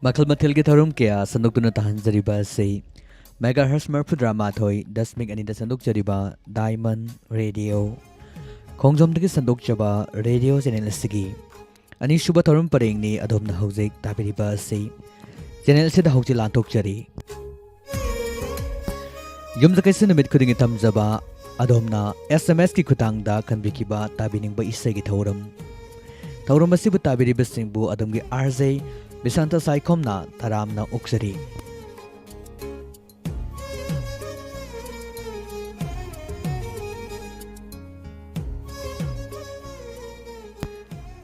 मखल मथिल के थरुम क्या संदुक्तुना तहंजरिबा से मेगाहर्ट्ज मरफुद्रा माथोई 10.2 संदुक्चरिबा डायमंड रेडियो खोंजोमदगी संदुक्चबा रेडियो चैनल सिगी अनिशुबा थरुम परेंगनी अदोमना हौजिक ताबिरिबा से चैनल से हौजि लांथोकचरी युमजा कैसे नमित खुदिंगी तमजबा अदोमना SMS की खुतांगदा खनबिकिबा ताबिनिंगबा इसेगी थौरम असिबु ताबिरिबसिंगबु अदोमगी RJ बिसांता साइकोमना थरामना उक्सरी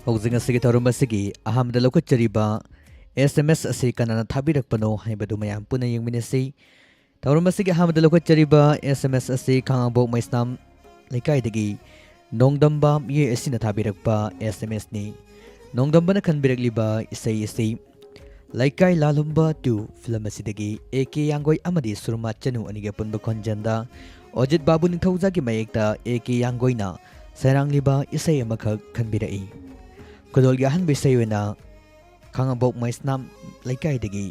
हौजिंग असिगी थौरम असिगी अहमद लौकचरीबा SMS असि कनाना थाबिरकपनो हाइबदु मयाम पुना यंगमिनसि थौरम असिगी अहमद लौकचरीबा SMS असि खांगबोक मैस्नाम लेकाइदगी नोंगदंबा ये असिना थाबिरकपा SMS नि नोंगदंबना खनबिरकलिबा इसै इसै लाइकाई लालुम्बा 2 फिल्म असिदगी AK यांगोई अमदी सुरमा चनु अनिगे पुनबा खोंजंदा अजित बाबू निथौजागी मयेक्ता AK यांगोइना सैरांगलिबा इसै अमखक खनबिरई खुदोलगी अहनबा इसैवेना खांगबोक मैस्नाम लाइकाइदगी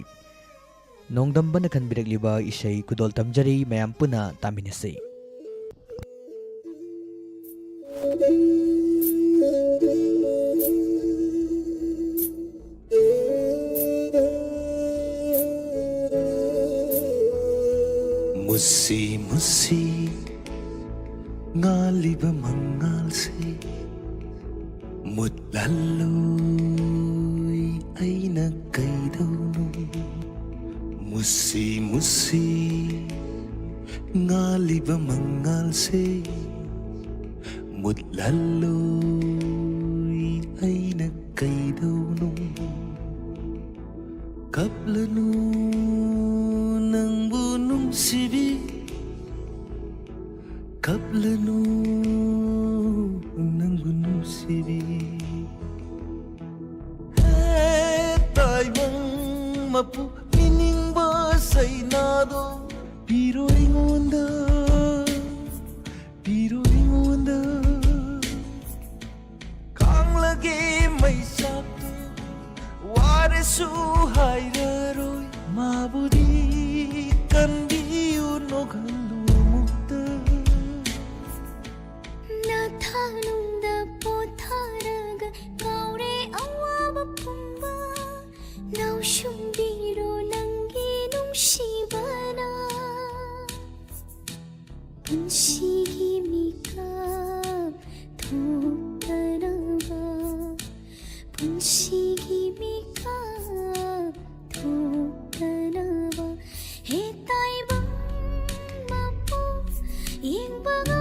नोंगदंबना खनबिरकलिबा इसै खुदोल तमजरी मयाम पुना तामिनसै मुसी मुसी ngaliba mangalse mutlalloy ay nagkaidawno musi musi ngaliba mangalse mutlalloy ay nagkaidawno kaplano ng bunong sibi kaplano ng bunong sibi tay mong mapu mining basay nado pero ingonda kang lagi may sakto ware suhay raroy mabudi kandiyo no galumukta 나타농다 포타라가 가을에 아와바 품바 나우숑비로 남기농 시바나 분식이미까 독다라바 분식이미까 독다라바 해따이방 마포 잉방음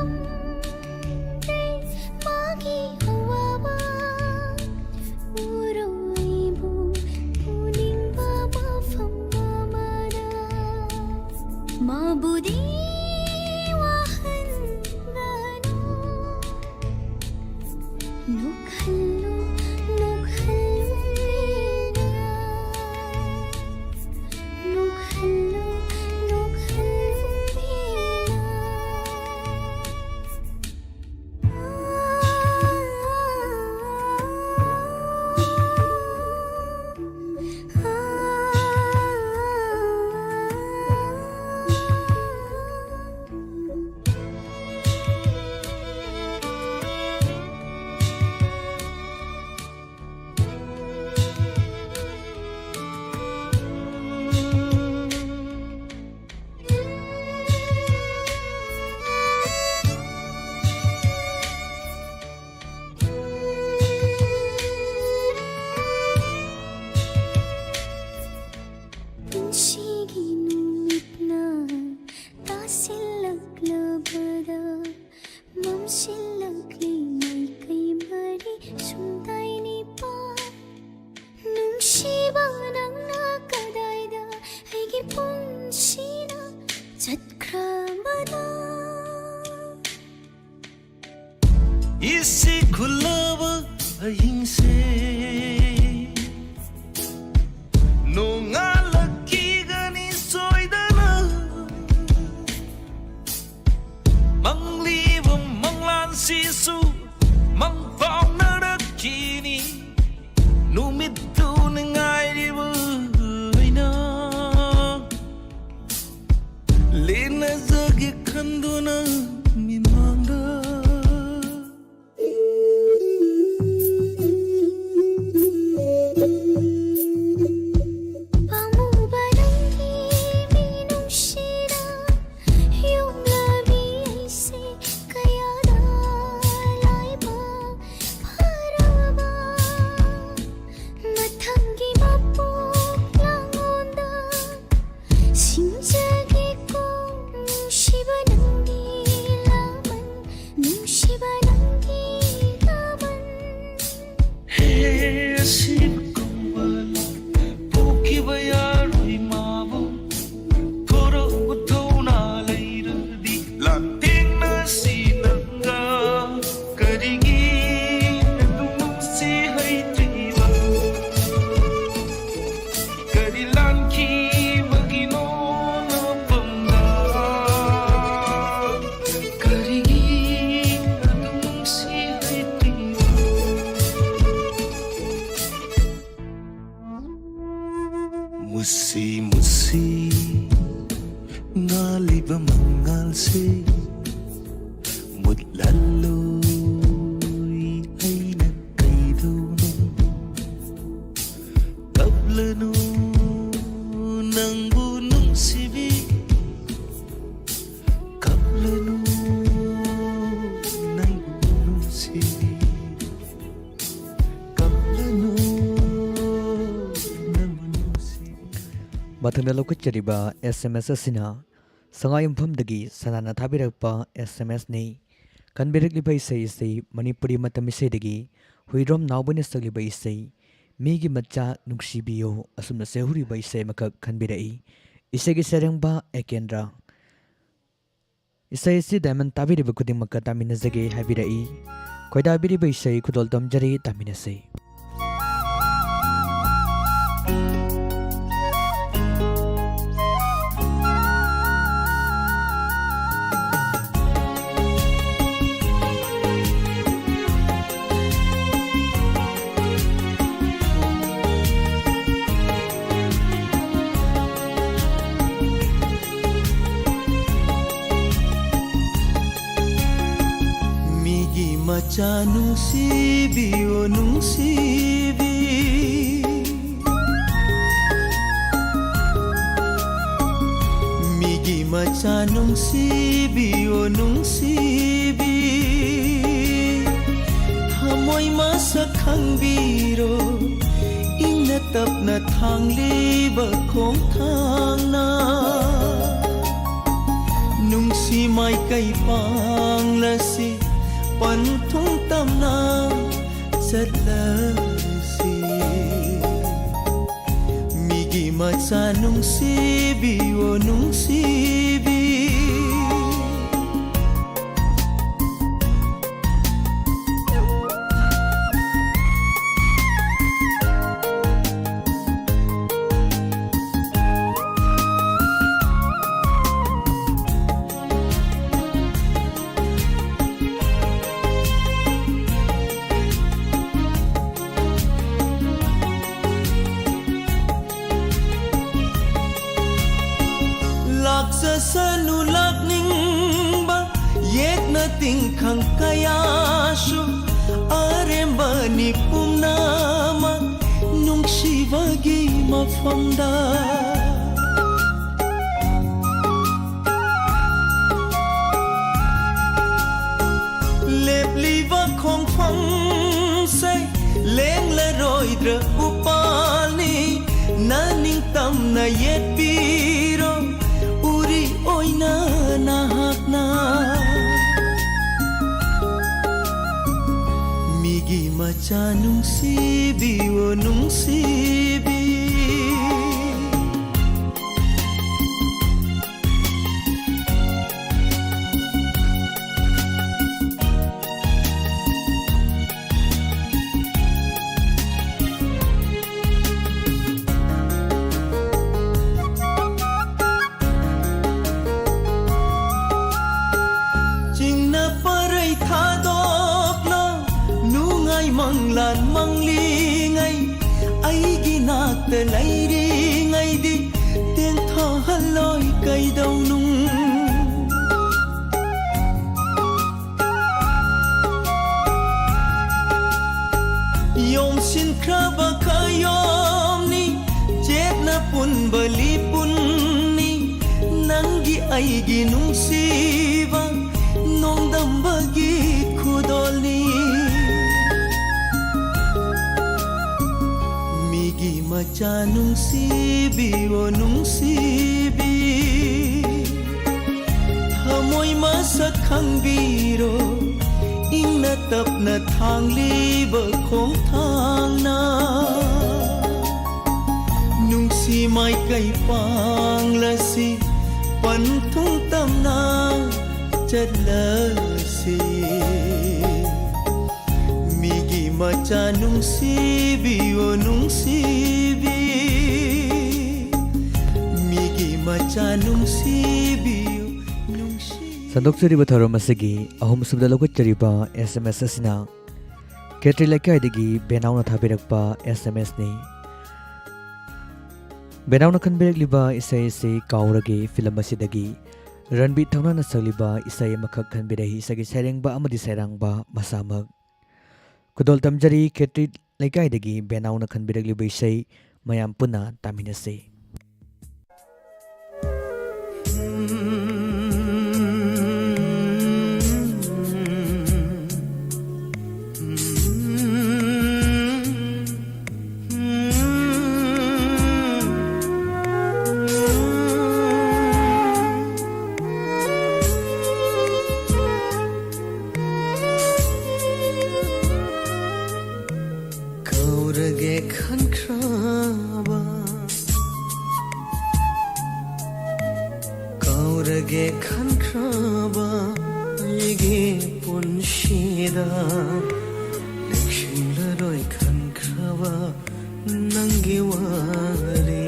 ꯅꯝꯁꯤꯜꯂꯛꯂꯤ ꯃꯥꯏꯀꯩ ꯃꯔꯤ ꯁꯨꯡꯇꯥꯏ ꯅꯤꯄꯥꯜ ꯅꯨꯡꯁꯤꯕ ꯅꯪꯅ ꯀꯗꯥꯏꯗ ꯑꯩꯒꯤ ꯄꯨꯟꯁꯤꯅ ꯆꯠꯈ꯭ꯔꯕꯅꯣ इसी खुलावा अहिंसे नोंगालक्कीगनी सोइदना मंगलीबा मंगलानसिसु मंगफावनरक्कीनी नुमित्तु नंगाइरिबा अइना लेनजगे खंदुना मिमांगदा Musi musi ngaliba mangalse mutlaloi ay nagkaidono kablano ng bunong sibi kablano ng bunong sibi kablano ꯃꯊꯪꯗ ꯂꯧꯈꯠꯆꯔꯤꯕ SMS ꯑꯁꯤꯅ ꯁꯉꯥꯏꯌꯨꯝꯐꯝꯗꯒꯤ ꯁꯅꯥꯅ ꯊꯥꯕꯤꯔꯛꯄ SMSꯅꯤ ꯀꯟꯕꯤꯔꯛꯂꯤꯕ ꯏꯁꯩ ꯑꯁꯤ ꯃꯅꯤꯄꯨꯔꯤ ꯃꯇꯝ ꯏꯁꯩꯗꯒꯤ ꯍꯨꯏꯗ꯭ꯔꯣꯝ ꯅꯥꯎꯕꯅ ꯁꯛꯂꯤꯕ ꯏꯁꯩ ꯃꯤꯒꯤ ꯃꯆꯥ ꯅꯨꯡꯁꯤꯕꯤꯌꯣ ꯑꯁꯨꯝꯅ ꯁꯩꯍꯨꯔꯤꯕ ꯏꯁꯩ ꯑꯃꯈꯛ ꯈꯟꯕꯤꯔꯛꯏ ꯏꯁꯩꯒꯤ ꯁꯩꯔꯦꯡꯕ ꯑꯦꯀꯦꯟꯗ꯭ꯔ ꯏꯁꯩ ꯑꯁꯤ ꯗꯥꯏꯃꯟ ꯇꯥꯕꯤꯔꯤꯕ ꯈꯨꯗꯤꯡꯃꯛꯀ ꯇꯥꯃꯤꯟꯅꯖꯒꯦ ꯍꯥꯏꯕꯤꯔꯛꯏ ꯈꯣꯏꯗꯥꯕꯤꯔꯤꯕ ꯏꯁꯩ ꯈꯨꯗꯣꯜ ꯇꯝꯖꯔꯤ ꯇꯥꯃꯤꯟꯅꯁꯤ Macha nungsibi o nungsibi Migi macha nungsibi o nungsibi Hamoy masakhang biro Ina tap na thangliba kong thangna Nungsi may kay panglasi Panthung tamna sarlasi Migi macha nungsibi o nungsibi Sanulak ning ba yek na ting khang kaya shu aremba ni pumnama nung shivagi mafamda lepliva khong phang say leng la roi dra upani na ning tam na yet piro uri oina nahak na maca nungsibi o nungsibi manglan mangli ngai ai gi nak te lai ri ngai di ten tha haloi kai dau nung yom sin kra ba kayom ni jet na pun bali pun ni nang gi ai gi nung si ba nong dam ba gi khudol ni maca nungsibi o nungsibi thamoy masak khangbiro ingna tapna thangliba khong thangna nungsi mai kai panglasi panthung tamna chalasi migi maca nungsibi o nungsibi migi maca nungsibi o nungsibi Sandokchariba tharom asigi ahum subda lokachariba SMS asina Ketri lekaidagi benauna thabirakpa SMS ni benauna khanbirakliba isai se kaurage film asidagi Ranbir Thauna sagliba isai amakak khanbirahi isagi sairengba amadi sairangba masamak Kudol tamjari Ketri lekaidagi benauna khanbirakliba isai mayam puna taminase Kaurage khankraba aige punshida lekshinglaroi khankraba nangi ware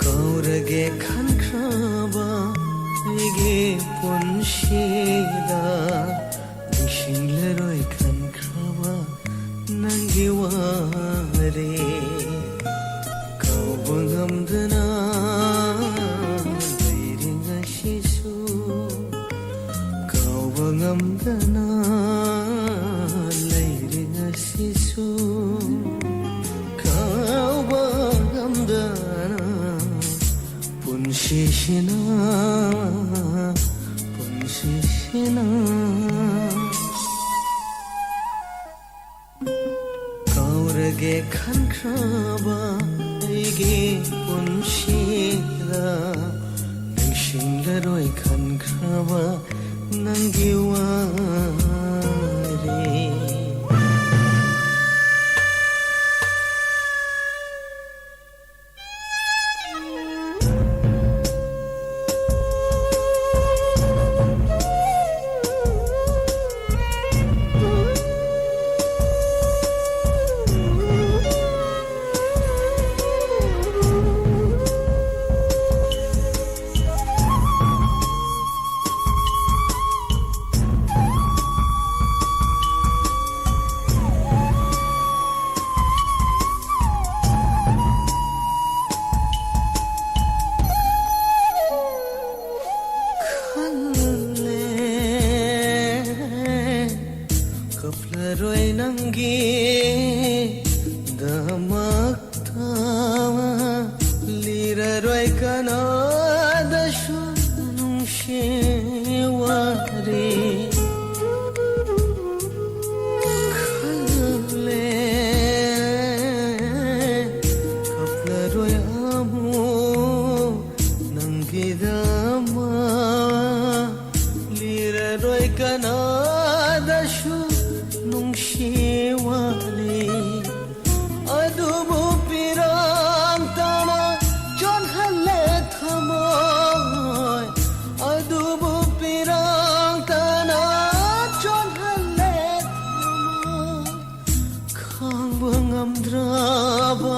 Kaurage khankraba aige punshida lekshinglaroi khankraba nangi ware Kaubangamdana Kaubangamdana leiringa sisu Kaubangamdana punshishina Kaurage khankraba aige punshida lekshinglaroi khankraba nangi ware Kaplaroi nangi damakta liraroi kanada shunungsheware Khalle kaplaroi amu nangi dama liraroi kanada nung ꯅꯨꯡꯁꯤꯋꯥꯅꯤ ꯑꯗꯨꯕꯨ ꯄꯤꯔꯥꯡ ꯇꯥꯅ ꯆꯣꯟꯍꯜꯂꯦ ꯊꯃꯣꯏ ꯑꯗꯨꯕꯨ ꯄꯤꯔꯥꯡ ꯇꯥꯅ ꯆꯣꯟꯍꯜꯂꯦ ꯊꯃꯣꯏ ꯈꯥꯡꯕ ꯉꯝꯗ꯭ꯔꯕ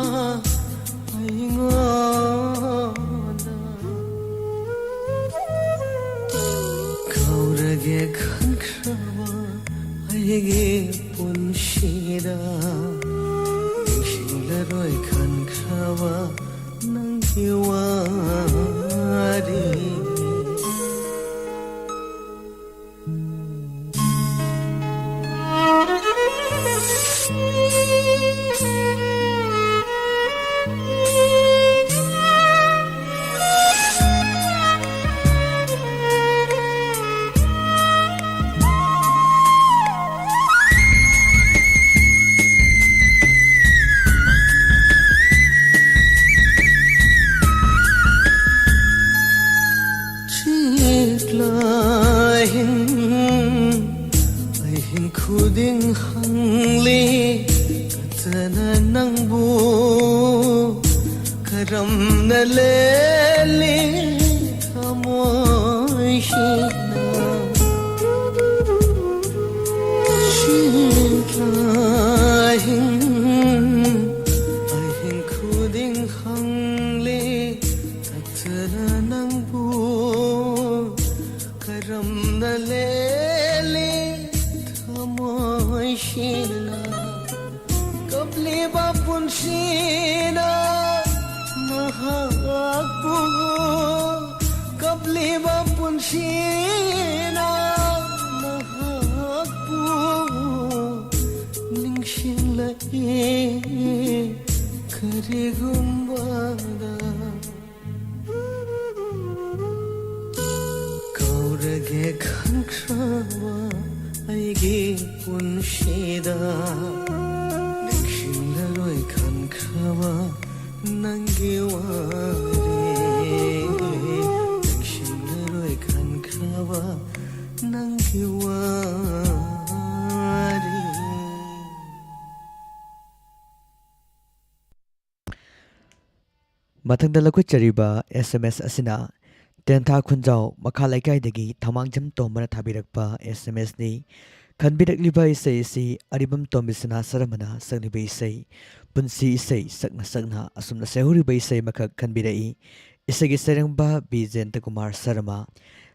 ꯑꯩꯉꯣꯟꯗ ꯀꯥꯎꯔꯒꯦ ꯈꯟꯈ꯭ꯔꯕ ꯑꯩꯒꯤ ꯄꯨꯟꯁꯤꯗ ꯅꯤꯡꯁꯤꯡꯂꯔꯣꯏ ꯈꯟꯈ꯭ꯔꯕ ꯅꯪꯒꯤ ꯋꯥꯔꯤ khuding hangli katana nangbu karam na leli thamoy shina ahin khuding hangli katana nangbu karam na leli Shina Kabli bapun shina Nahakbu Kabli bapun shina Nahakbu Ningshin lai Kari gumbada Kaurage khankrava ꯑꯩꯒꯤ ꯄꯨꯟꯁꯤꯗ ꯅꯤꯡꯁꯤꯡꯂꯔꯣꯏ ꯈꯟꯈ꯭ꯔꯕ ꯅꯪꯒꯤ ꯋꯥꯔꯤ ꯅꯤꯡꯁꯤꯡꯂꯔꯣꯏ ꯈꯟꯈ꯭ꯔꯕ ꯅꯪꯒꯤ ꯋꯥꯔꯤ ꯃꯊꯪꯗ ꯂꯧꯈꯠꯆꯔꯤꯕ SMS ꯑꯁꯤꯅ ꯇꯦꯟꯊꯥ ꯈꯨꯟꯖꯥꯎ ꯃꯈꯥ ꯂꯩꯀꯥꯏꯗꯒꯤ ꯊꯧꯃꯥꯡꯖꯝ ꯇꯣꯝꯕꯅ ꯊꯥꯕꯤꯔꯛꯄ SMSꯅꯤ ꯈꯟꯕꯤꯔꯛꯂꯤꯕ ꯏꯁꯩ ꯑꯁꯤ ꯑꯔꯤꯕꯝ ꯇꯣꯝꯕꯤꯁꯅꯥ ꯁꯔꯃꯅ ꯁꯛꯂꯤꯕ ꯏꯁꯩ ꯄꯨꯟꯁꯤ ꯏꯁꯩ ꯁꯛꯅ ꯁꯛꯅ ꯑꯁꯨꯝꯅ ꯁꯩꯍꯧꯔꯤꯕ ꯏꯁꯩ ꯑꯃꯈꯛ ꯈꯟꯕꯤꯔꯛꯏ ꯏꯁꯩꯒꯤ ꯁꯩꯔꯪꯕ ꯕꯤ ꯖꯌꯟꯇꯀꯨꯃꯥꯔ ꯁꯔꯃ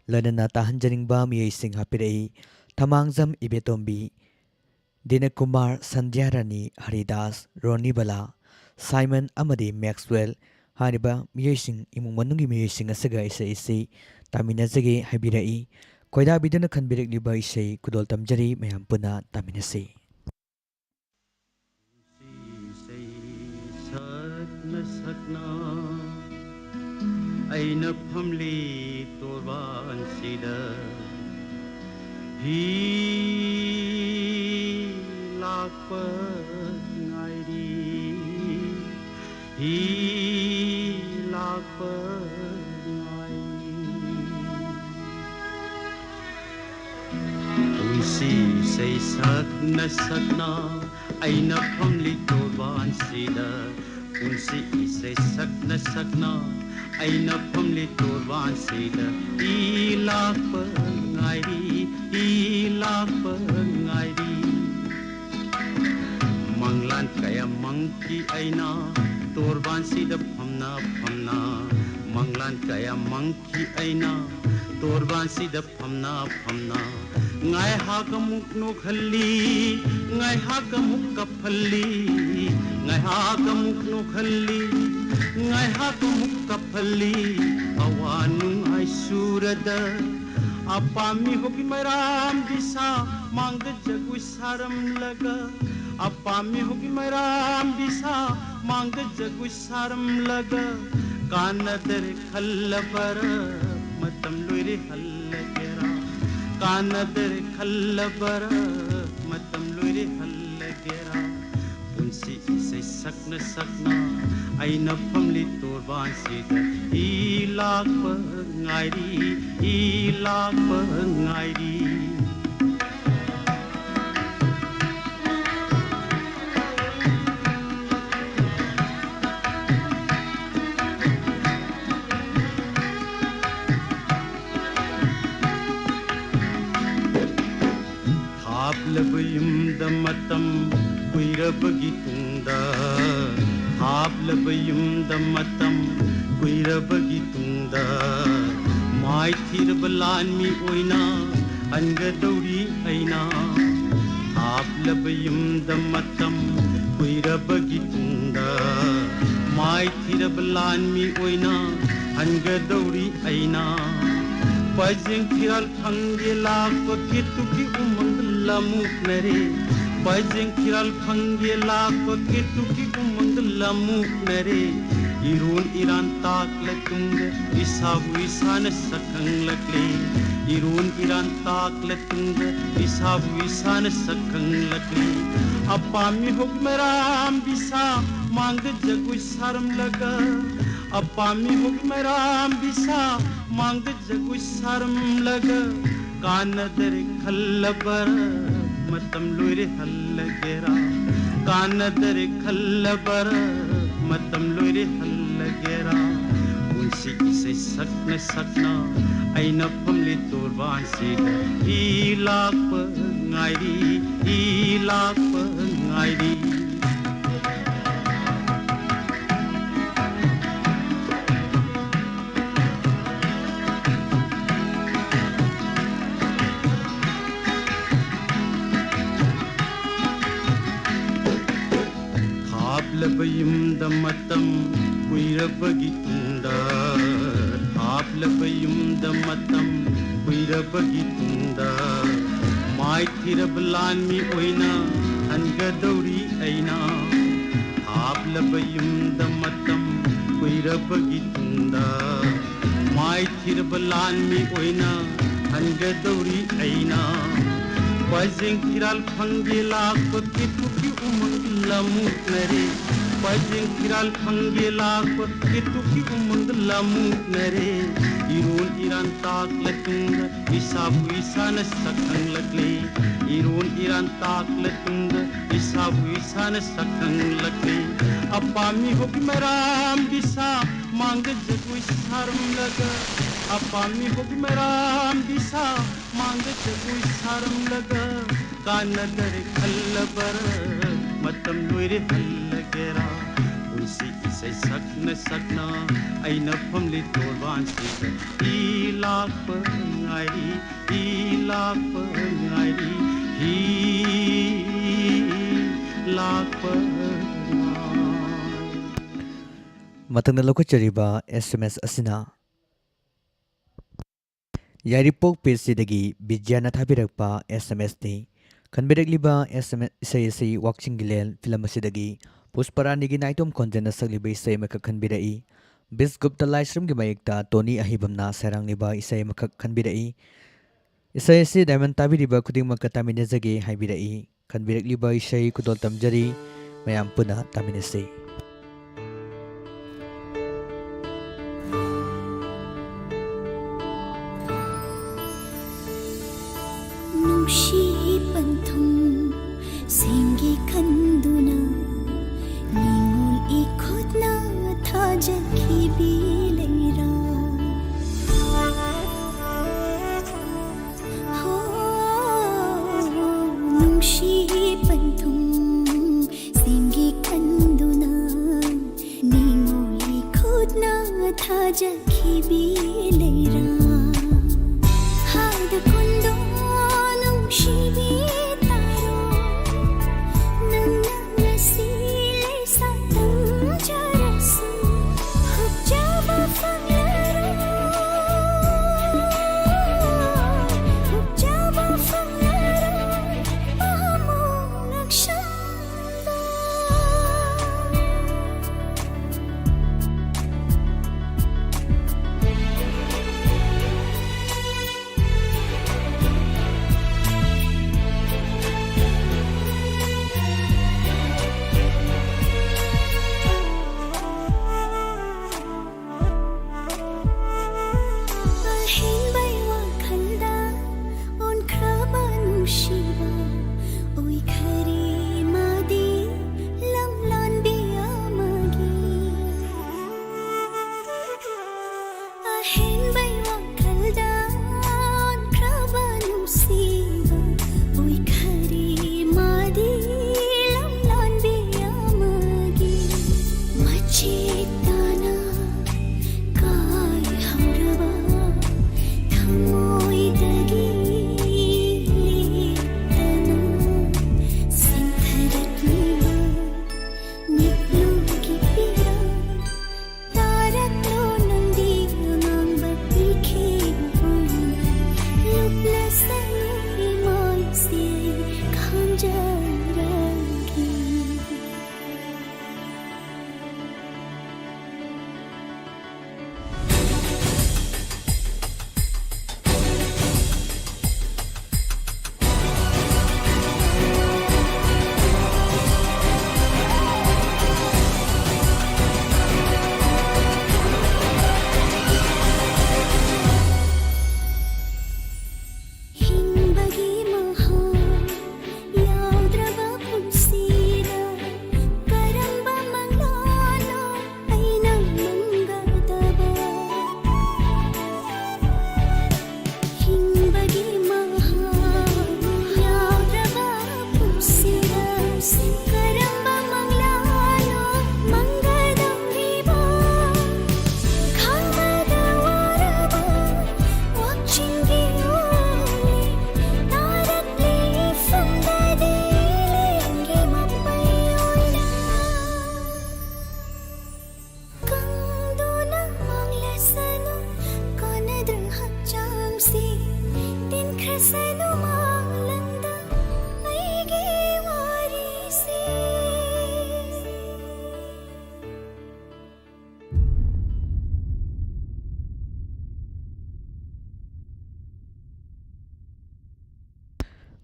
ꯂꯣꯏꯅꯅ ꯇꯥꯍꯟꯖꯅꯤꯡꯕ ꯃꯤꯑꯣꯏꯁꯤꯡ ꯍꯥꯞꯄꯤꯔꯛꯏ ꯊꯧꯃꯥꯡꯖꯝ ꯏꯕꯦꯇꯣꯝꯕꯤ ꯗꯤꯅꯀꯨꯃꯥꯔ ꯁꯟꯙ꯭ꯌꯥꯔꯥꯅꯤ ꯍꯔꯤꯗꯥꯁ ꯔꯣꯅꯤꯕꯂꯥ ꯁꯥꯏꯃꯟ ꯑꯃꯗꯤ ꯃꯦꯛꯁꯋꯦꯜ ꯍꯥꯏꯔꯤꯕ ꯃꯤꯑꯣꯏꯁꯤꯡ ꯏꯃꯨꯡ ꯃꯅꯨꯡꯒꯤ ꯃꯤꯑꯣꯏꯁꯤꯡ ꯑꯁꯤꯒ ꯏꯁꯩ ꯑꯁꯤ ꯇꯥꯃꯤꯟꯅꯖꯒꯦ ꯍꯥꯏꯕꯤꯔꯛꯏ ꯈꯣꯏꯗꯥꯕꯤꯗꯨꯅ ꯈꯟꯕꯤꯔꯛꯂꯤꯕ ꯏꯁꯩ ꯈꯨꯗꯣꯜ ꯇꯝꯖꯔꯤ ꯃꯌꯥꯝ ꯄꯨꯟꯅ ꯇꯥꯃꯤꯟꯅꯁꯤ sakna sakna aina phamli torban sida hi lakpa ngairi hi lakpa Unsi say sakna sakna aina phamli torban sida Unsi say sakna sakna aina phamli torban sida ilakpa ngairi manglan kaya mangki aina torban sida phamna manglan kaya mangki aina torban sida phamna ngai ha ka muk no khalli ngai ha ka muk ka phalli ngai ha ka muk no khalli ngai ha ka muk ka phalli awanu ai surada apami hoki maram disa mang de jagui saram laga apami hoki maram disa mang de jagui saram laga kanadar khallabar matam loire hallagera kanadar khallabar matam loire hallagera punsi isai sakna sakna aina phamli torban sida ilak ngairi ꯍꯥꯞꯂꯕ ꯌꯨꯝꯗ ꯃꯇꯝ ꯀꯨꯏꯔꯕꯒꯤ ꯇꯨꯡꯗ ꯍꯥꯞꯂꯕ ꯌꯨꯝꯗ ꯃꯇꯝ ꯀꯨꯏꯔꯕꯒꯤ ꯇꯨꯡꯗ ꯃꯥꯏꯊꯤꯔꯕ ꯂꯥꯟꯃꯤ ꯑꯣꯏꯅ ꯍꯟꯒꯗꯧꯔꯤ ꯑꯩꯅ ꯍꯥꯞꯂꯕ ꯌꯨꯝꯗ ꯃꯇꯝ ꯀꯨꯏꯔꯕꯒꯤ ꯇꯨꯡꯗ ꯃꯥꯏꯊꯤꯔꯕ ꯂꯥꯟꯃꯤ ꯑꯣꯏꯅ ꯍꯟꯒꯗꯧꯔꯤ ꯑꯩꯅ ꯄꯖꯦꯡ ꯐꯤꯔꯥꯜ ꯐꯪꯒꯦ ꯂꯥꯛꯄ ꯀꯦꯇꯨꯀꯤ ꯎꯃꯪꯗ ꯂꯃꯨꯛꯅꯔꯦ ꯄꯖꯦꯡ ꯐꯤꯔꯥꯜ ꯐꯪꯒꯦ ꯂꯥꯛꯄ ꯀꯦꯇꯨꯀꯤ ꯎꯃꯪꯗ ꯂꯃꯨꯛꯅꯔꯦ iron Iran ताकले तुंगे इसाबु Ishan सकंगलकले iron Iran ताकले तुंगे इसाबु Ishan सकंगलकले अपामी हुक्मराम बिसा मांग जगुई शर्म लगा अपामी हुक्मराम बिसा मांग जगुई शर्म लगा कानदर खल्लबर मतम लोरे हल्लगेरा कानदर खल्लबर मतम लोरे हल्लगेरा उनसी इसे सकने सकना ऐना फमले तोरबान से ही lakh ngairi Hablabayum the matam kuirabagi tunda Hablabayum the matam kuirabagi tunda Mai thirablan mi oina hangadauri aina Hablabayum the matam kuirabagi tunda Mai thirablan mi oina hangadauri aina Pajeng kiral phangela pati tuki umang lamuknare Pajeng kiral phangela pati tuki umang lamuknare Iron Iran tak latunga isabu isana sakang lagle Iron Iran tak latunga isabu isana sakang lagle Apami hukmeram bisa mangga jagui sarum laga Apami hukmeram bisa mangga jagui sarum laga कानदर खल्लबर मतम लोरे हल्लगेरा उसी इसे सकन सकना ऐना फमले तोरबान से इलाक पर ngairi lakh पर मतंगना लोकचरिबा SMS asina Yaripok पेजसिदगी बिज्याना थाबिरकपा SMS नि खनबिरकलिबा SMS इसै वाक्चिंग गिलेल फिल्म असिदगी पुष्परानीगी नाइटोम खोंजना सकलिबा इसै मखक खनबिरई बिस गुप्ता लाइश्रम गी मयकता टोनी अहिबमना सरांगलिबा इसै मखक खनबिरई इसै असि डायमंड ताबिरिबा खुदिंगमक तामिनेजगे हाइबिरई खनबिरकलिबा इसै कुदोल तमजरी मयाम पुना तामिनेसे Singi kanduna ningol ikot na thajaki bileira nungshi panthum singi kanduna ningol ikot na thajaki bileira hada kundo nungshi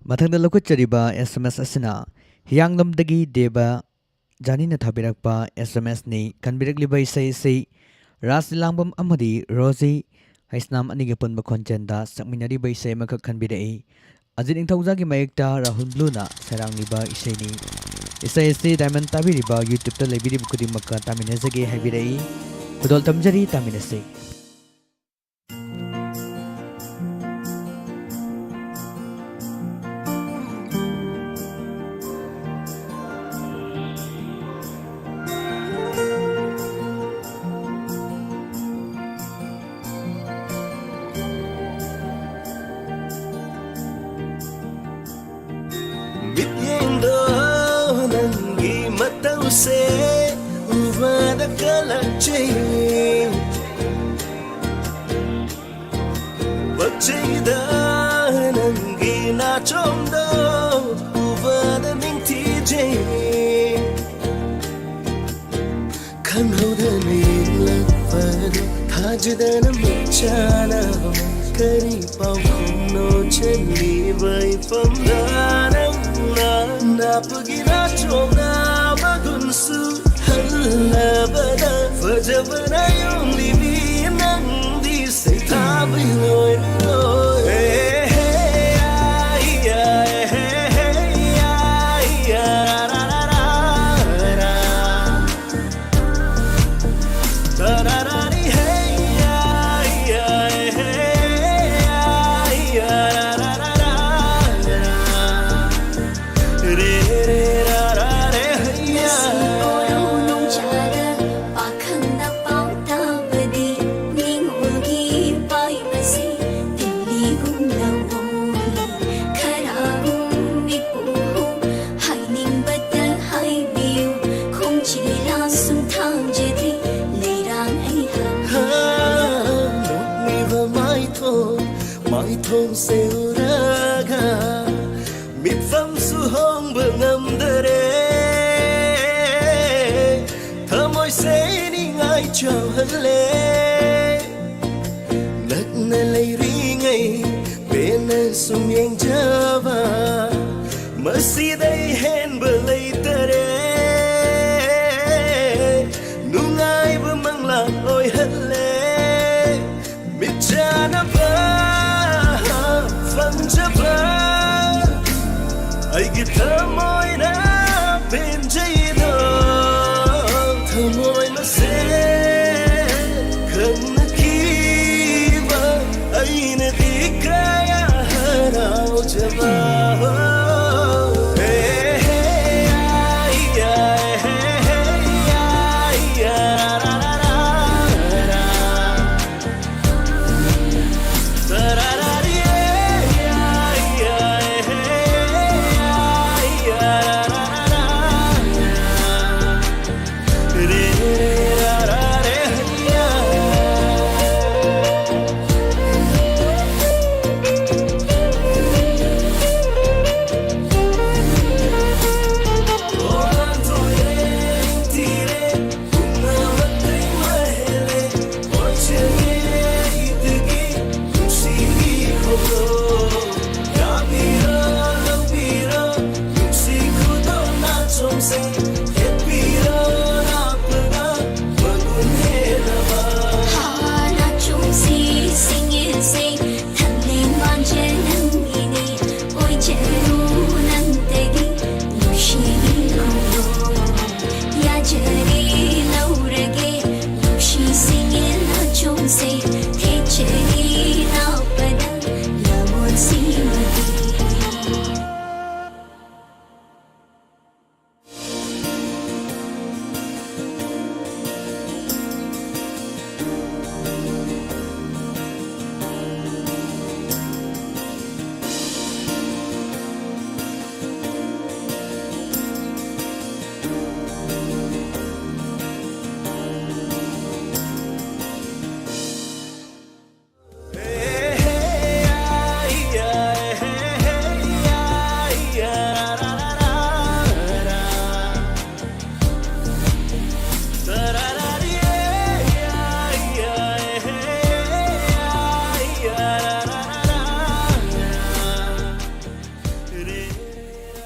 ꯃꯊꯪꯗ ꯂꯧꯈꯠꯆꯔꯤꯕ SMS ꯑꯁꯤꯅ ꯍꯤꯌꯥꯡꯂꯝꯗꯒꯤ ꯗꯦꯕ ꯖꯥꯅꯤꯅ ꯊꯥꯕꯤꯔꯛꯄ SMSꯅꯤ ꯀꯟꯕꯤꯔꯛꯂꯤꯕ ꯏꯁꯩ ꯑꯁꯤ ꯔꯥꯖ ꯂꯥꯡꯕꯝ ꯑꯃꯗꯤ ꯔꯣꯖꯤ ꯍꯩꯁꯅꯥꯝ ꯑꯅꯤꯒꯤ ꯄꯨꯟꯕ ꯈꯣꯟꯖꯦꯜꯗ ꯁꯛꯃꯤꯟꯅꯔꯤꯕ ꯏꯁꯩ ꯑꯃꯈꯛ ꯈꯟꯕꯤꯔꯛꯏ ꯑꯖꯤꯠ ꯅꯤꯡꯊꯧꯖꯥꯒꯤ ꯃꯌꯦꯛꯇ ꯔꯥꯍꯨꯜ ꯕ꯭ꯂꯨꯅ ꯁꯩꯔꯥꯡꯂꯤꯕ ꯏꯁꯩꯅꯤ ꯏꯁꯩ ꯑꯁꯤ ꯗꯥꯏꯃꯟ ꯇꯥꯕꯤꯔꯤꯕ ꯌꯨꯇ꯭ꯌꯨꯕꯇ ꯂꯩꯕꯤꯔꯤꯕ ꯈꯨꯗꯤꯡꯃꯛꯀ ꯇꯥꯃꯤꯟꯅꯖꯒꯦ ꯍꯥꯏꯕꯤꯔꯛꯏ ꯈꯨꯗꯣꯜ ꯊꯝꯖꯔꯤ ꯇꯥꯃꯤꯟꯅꯁꯤ Mityendo nangi matause uvada kalache Bachida nangi nachomdo uvada mingtije Kanhoda nilapad thajidana michana Kari pau no chali vai pamdana Napagina chomna magunsu halabada Fajabana yung libi nang di say tabi loy loy Mai thong seuraga mit fam su hong bangam dare thamoi se ni ngai chau hale nak na lai ri ngai ben sum yang java masi dai hen belai tare nu ngai ba mang la oi hale mit jana ba Fanjaba ay gitamoy na benjaydo Tamoy mase kan nakiba ay nadikaya haraw jaba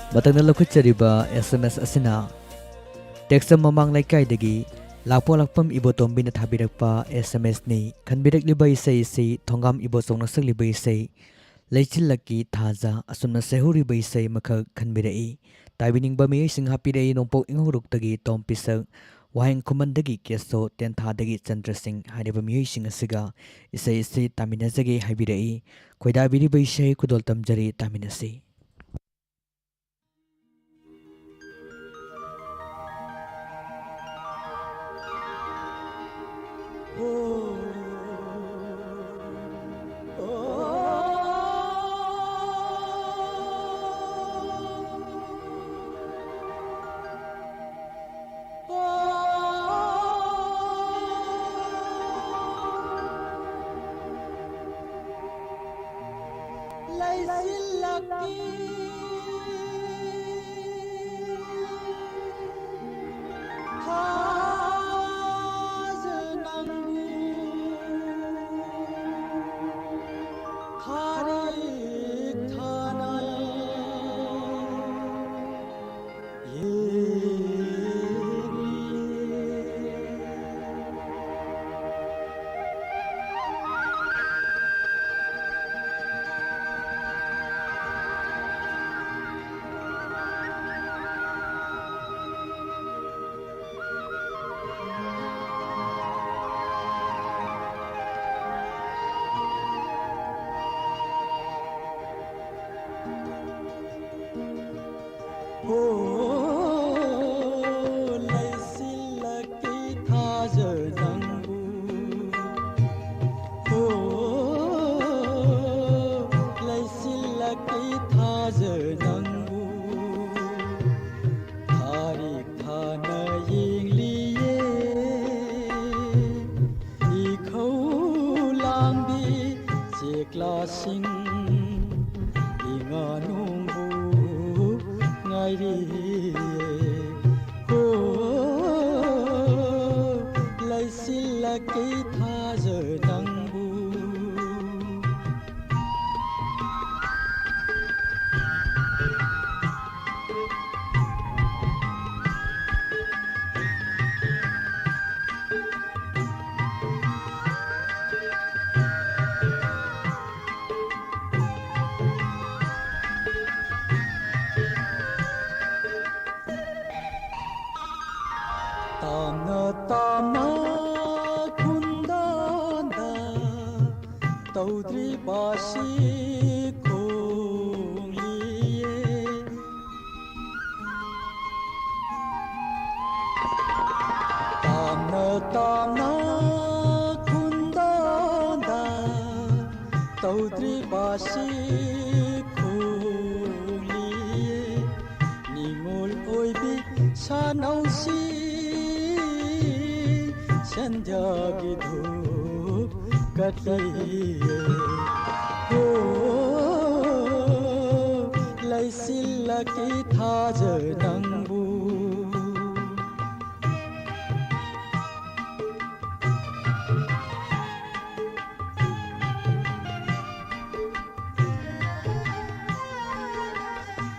Matangna lokhuchariba SMS asina text mamang laikai lakpam ibotom bina thabirakpa SMS ni khanbirakliba isai si thongam ibosong nasakliba isai leichilaki thaja asumna sehuriba isai makhak khanbirai taibiningba mi singhapirei nongpok inghuruktagi tompisak waheng khumandagi keso tenthadagi Chandra Singh hariba mi singa isai taminazage haibirai khoidabiriba isai kudol tamjari taminasi.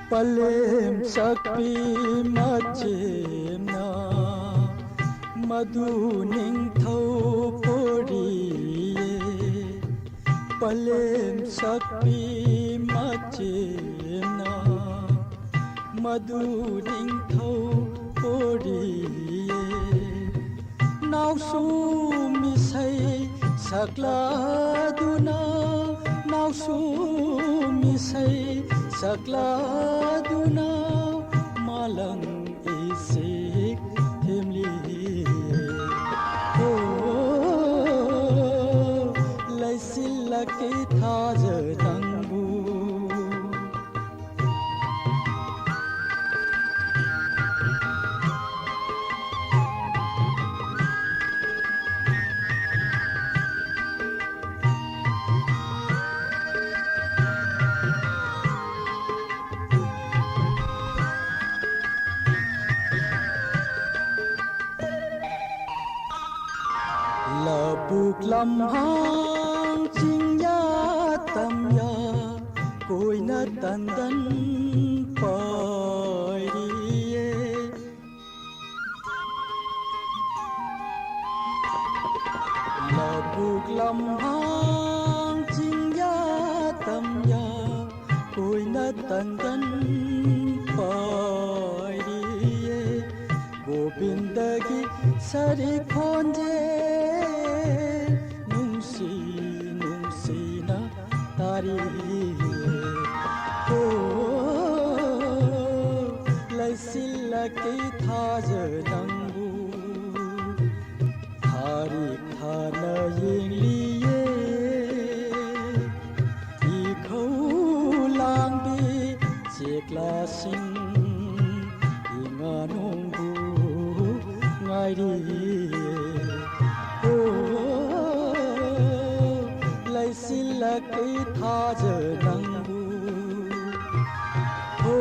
Palem sakpi machemna madhu ningthau poriye Palem sakpi machemna madhu ningthau poriye Nausu misai sakladuna Nausu misai sakladuna malang isik himli laisilaki thaja tangbu Buk lam hang ching ya tam ya koi na tan dan pa पाइरिए गोविंदगी सरी खोंजे नुंसी नुंसीना तारिए ओ लैसिल्लकी थाज नंगू थारी थाना यिंगलिए इखौ लांबी जेक्लासिं इंगानंगू ngairiye o laisilaki thaj nangbu o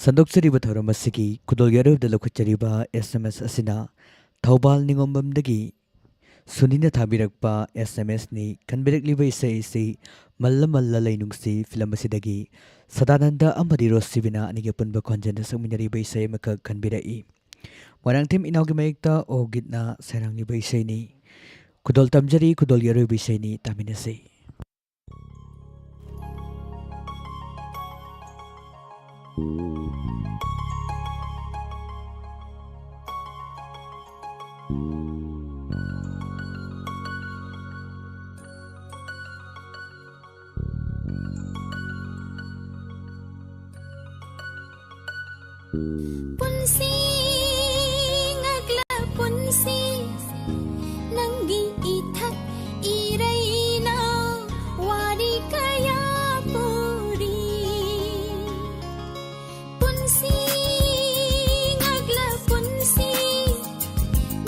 संदोक्चरीब थौरम असिगी खुदोल यारवद लौखचरीबा SMS असिना Thoubal निगोम्बमदगी Sunina थाबिरकपा SMS नि कनबिरकलिबा इसै इसै मल्ल मल्ल लैनुंगसी film असिदगी Sadanand अमदि रोसिबिना अनिगे पुनब खंजन सकमिनरिबा इसै मक कनबिरई वरांगथिम इनाउगी मयक्ता ओ गितना सैरांगलिबा इसैनि खुदोल तमजरी खुदोल यारवद इसैनि तामिनसै Punsi ngagla punsi nanggi ithak iraina wari kaya puri punsi ngagla punsi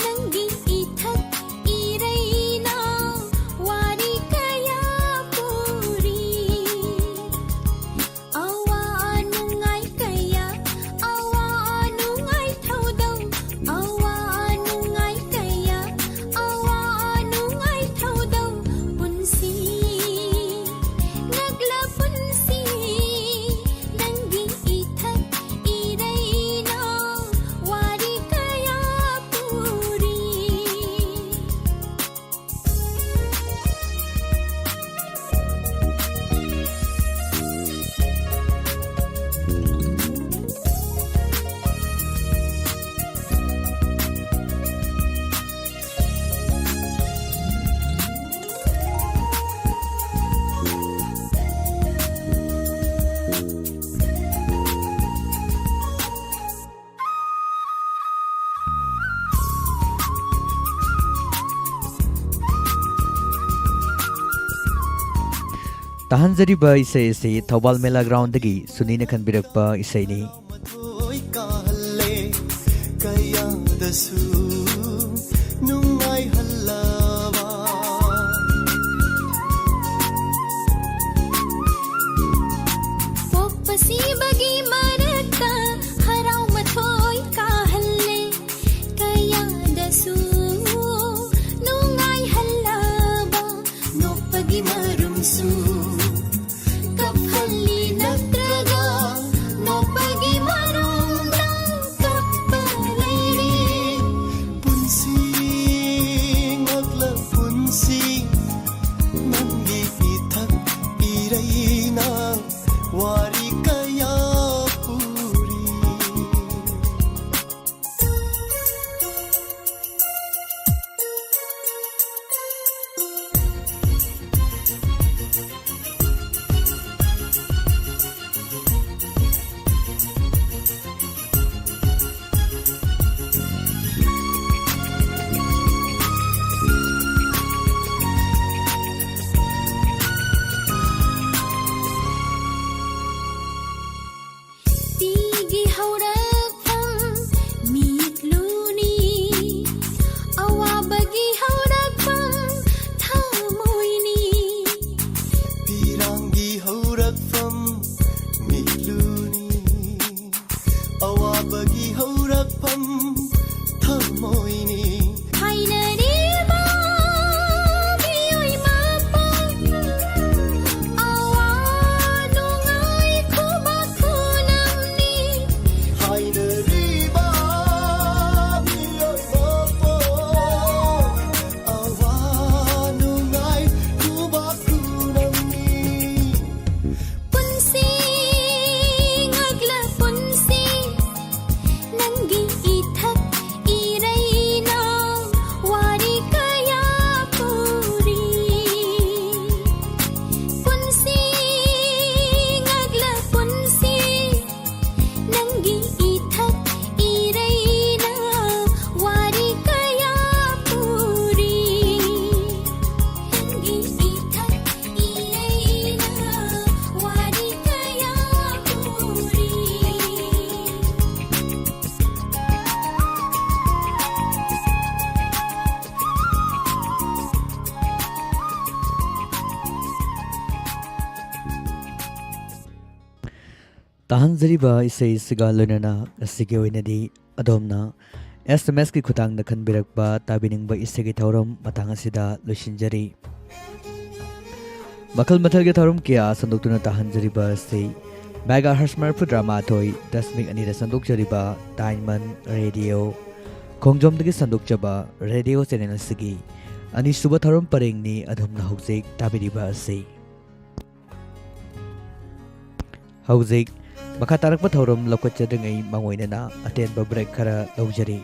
nanggi ithak iraina wari kaya puri awa nungai kaya awa nungai thaudau awa nungai kaya awa nungai thaudau punsi ngagla punsi nanggi ithak iraina wari kaya puri ताहनजरीबा इसै इसै थौबाल मेला ग्राउंडगी सुनीना खनबिरकपा इसैनि ꯃꯊꯣꯏ ꯀꯥꯍꯜꯂꯦ ꯀꯌꯥꯗꯁꯨ ꯅꯨꯡꯉꯥꯏꯍꯜꯂꯕ पोक्पसीबगी मरता हराव मथोय काहल्ले कयादसु नुंगाई हल्लाबा नोपगी मरुमसु कफल्ली नत्रगा नोपगी मरुमना कप्पलैरी ꯄꯨꯟꯁꯤ ताहंजरीबा इसै सिगा लोनना असिगे ओइनदी अदोमना SMS की खुतांग the खनबिरकबा ताबिनिंगबा इसैगे थौरम Matang असिदा लोइसिनजरी मखल मथल के थौरम किया संदोक्तुना ताहंजरीबा से मेगाहर्ट्ज मरफुद्रामा थोई दशमिक अनिदा संदोक्चरीबा डायमंड रेडियो खोंजोमदगी संदोक्चबा रेडियो चैनल सिगी अनिसुबा थौरम परेंगनी अदुमना हौजिक ताबिरिबा से हौजिक मखा तारकपा थौरम लौकचदंगै मंगोइनना अटेनबा ब्रेक खरा लौजरी